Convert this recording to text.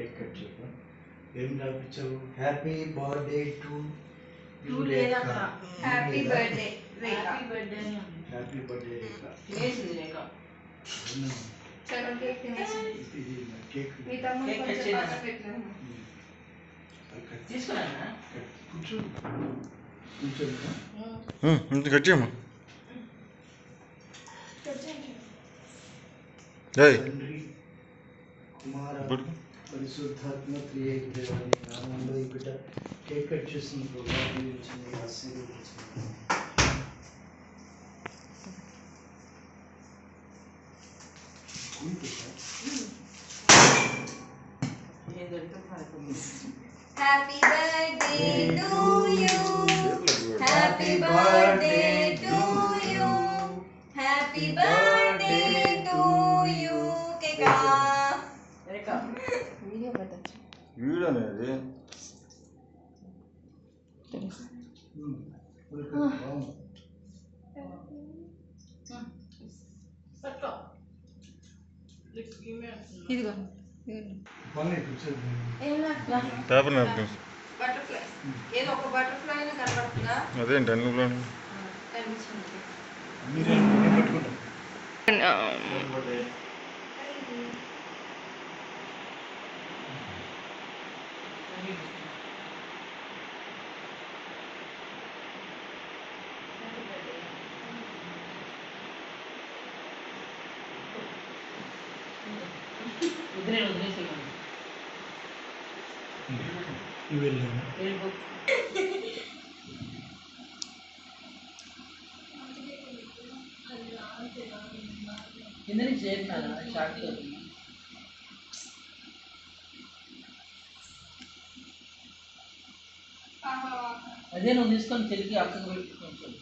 Cake cut చేద్దాం. ఏం రాపించావు? Happy birthday to you Rekha. Happy birthday Rekha. Happy birthday Rekha. తినేసింది రేఖ. చలో కేక్ తినేసింది. ఇది కేక్ మీ తమ్ముడు కొంచెం పక్కన పెట్టలేదు. తీసుకున్నానా? కూర్చో. కూర్చోమ్మా. కట్ చేయమ్మా. తండ్రి కుమార పరిశుద్ధాత్మ త్రియేక దేవాని నామంలో ఈ బిడ్డ కేక్ కట్ చేసిన ప్రోగ్రామ్ వచ్చింది. ఆశీర్వదించింది. Happy birthday to you. Happy birthday to you. Happy birthday to you. కేకా. రేఖ. వీడియో పెట్టచ్చు. వీడియో అనేది ఇదిగో పేపర్ నాప్కిన్స్. బటర్ఫ్లై ఏదో ఒక బటర్ఫ్లై కనబడుతుందా? అదేంటి అన్ని కనిపించింది. అదే నువ్వు తీసుకొని తిరిగి అక్కకు పెట్టుకుంటావు.